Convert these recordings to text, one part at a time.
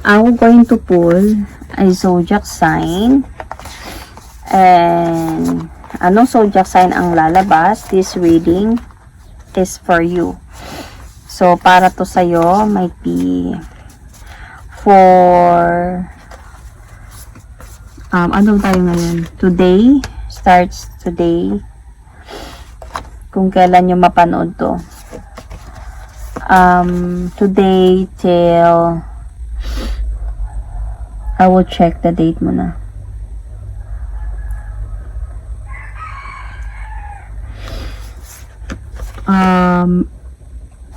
I'm going to pull a zodiac sign. And anong zodiac sign ang lalabas? This reading is for you. So, para to sa'yo, might be for ano tayo ngayon? Today, starts today. Kung kailan nyo mapanood to. Today till I will check the date muna.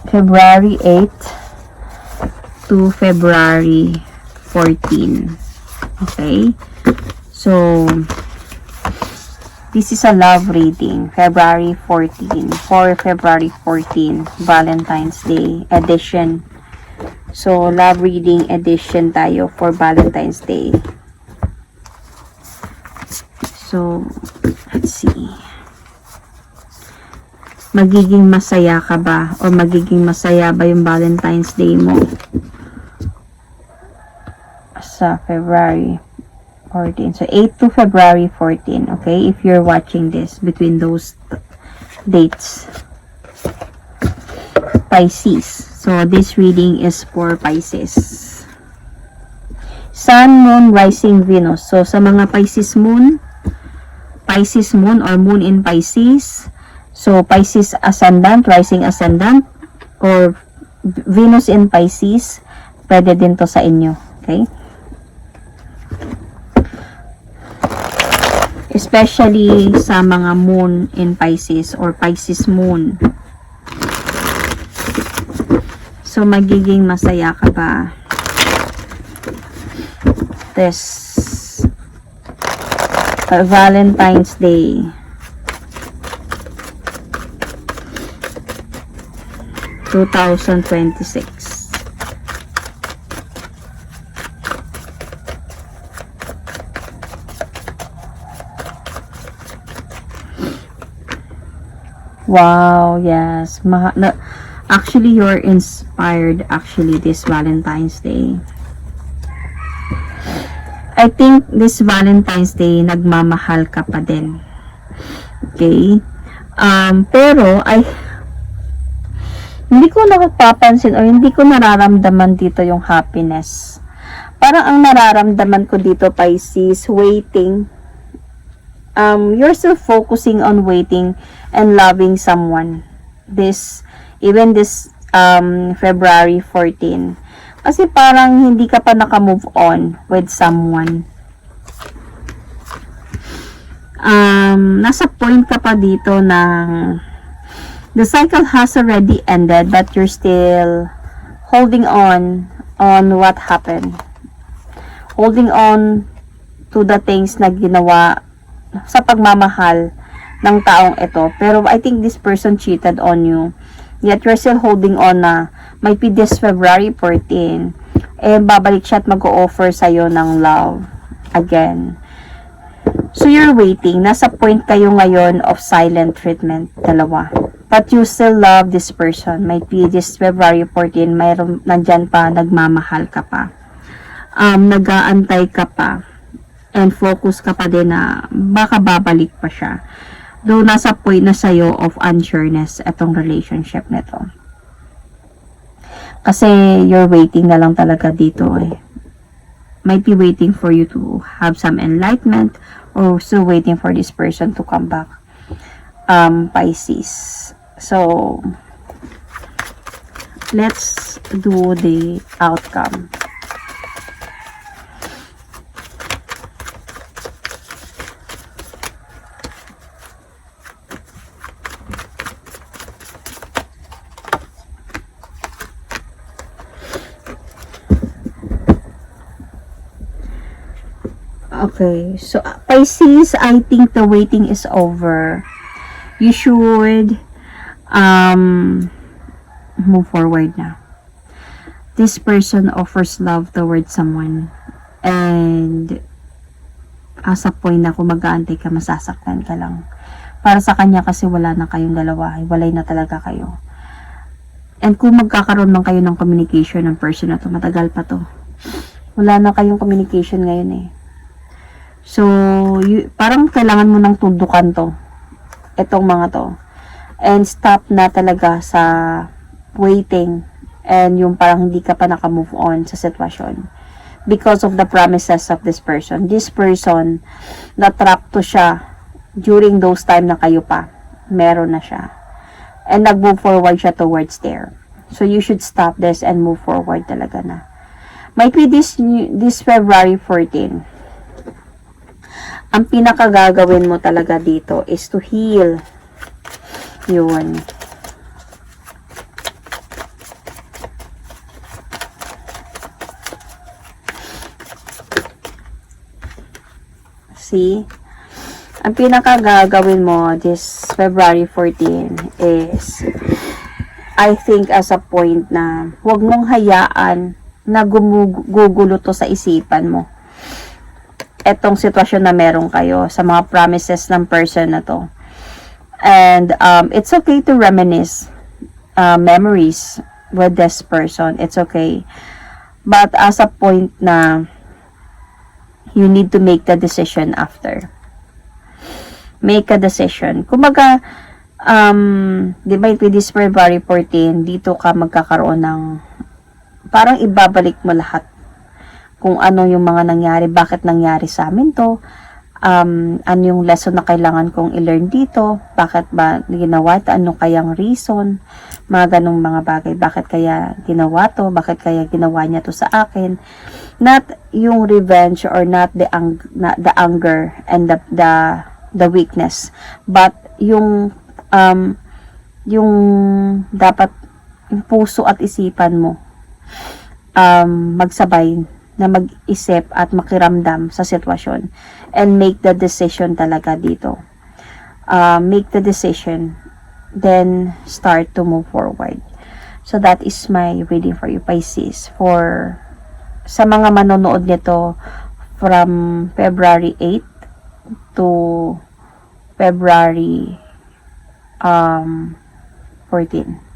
February 8 to February 14. Okay? So, this is a love reading. February 14. For February 14. Valentine's Day edition. So, love reading edition tayo for Valentine's Day. So, let's see. Magiging masaya ka ba? O magiging masaya ba yung Valentine's Day mo? Sa February 14. So, 8 to February 14. Okay? If you're watching this between those dates. Pisces. So, this reading is for Pisces. Sun, Moon, Rising, Venus. So, sa mga Pisces Moon or Moon in Pisces. So, Pisces Ascendant, Rising Ascendant, or Venus in Pisces, pwede din to sa inyo. Okay? Especially sa mga Moon in Pisces or Pisces Moon. So, magiging masaya ka ba? This Valentine's Day. Wow, yes. Actually, you're inspired actually this Valentine's Day. I think this Valentine's Day, nagmamahal ka pa din. Okay? Pero, hindi ko nakapapansin o hindi ko nararamdaman dito yung happiness. Parang ang nararamdaman ko dito, Pisces, waiting. You're still focusing on waiting and loving someone. Even this February 14. Kasi parang hindi ka pa naka-move on with someone. Nasa point ka pa dito ng the cycle has already ended, but you're still holding on what happened. Holding on to the things na ginawa sa pagmamahal ng taong ito. Pero I think this person cheated on you. Yet you're still holding on na might be this February 14. Babalik siya at mag-o-offer sa'yo ng love again. So you're waiting. Nasa point kayo ngayon of silent treatment, dalawa. But you still love this person. Might be this February 14, nandyan pa, nagmamahal ka pa. Nag-aantay ka pa. And focus ka pa din na baka babalik pa siya. Though nasa point na sa'yo of unsureness itong relationship nito. Kasi you're waiting na lang talaga dito eh. Might be waiting for you to have some enlightenment or still waiting for this person to come back. Pisces. So, let's do the outcome. Okay, so Pisces, I think the waiting is over. You should move forward na. This person offers love towards someone, and as a point na kung mag-aantay ka, masasaktan ka lang. Para sa kanya kasi wala na kayong dalawa, walay na talaga kayo. And kung magkakaroon lang kayo ng communication ng person na to, matagal pa to. Wala na kayong communication ngayon eh. So, parang kailangan mo ng tundukan to. Itong mga to. And stop na talaga sa waiting. And yung parang hindi ka pa naka-move on sa sitwasyon. Because of the promises of this person. This person, na-trap to siya during those time na kayo pa. Meron na siya. And nag-move forward siya towards there. So, you should stop this and move forward talaga na. Might be this February 14. Ang pinakagagawin mo talaga dito is to heal. Yun. See? Ang pinakagagawin mo this February 14 is, I think as a point na huwag mong hayaan na gugulo to sa isipan mo. Etong sitwasyon na meron kayo sa mga promises ng person na to. And it's okay to reminisce memories with this person. It's okay. But as a point na you need to make the decision after. Make a decision. Kumaga, di ba with this February 14, dito ka magkakaroon ng parang ibabalik mo lahat kung ano yung mga nangyari, bakit nangyari sa amin to, ano yung lesson na kailangan kong i-learn dito, bakit ba ginawa ito, ano kayang reason, mga ganong mga bagay, bakit kaya ginawa to, bakit kaya ginawa niya to sa akin. Not yung revenge or not the anger and the weakness, but yung dapat yung puso at isipan mo magsabay na mag-isip at makiramdam sa sitwasyon and make the decision talaga dito. Make the decision, then start to move forward. So that is my reading for you, Pisces. For sa mga manonood nito from February 8 to February 14.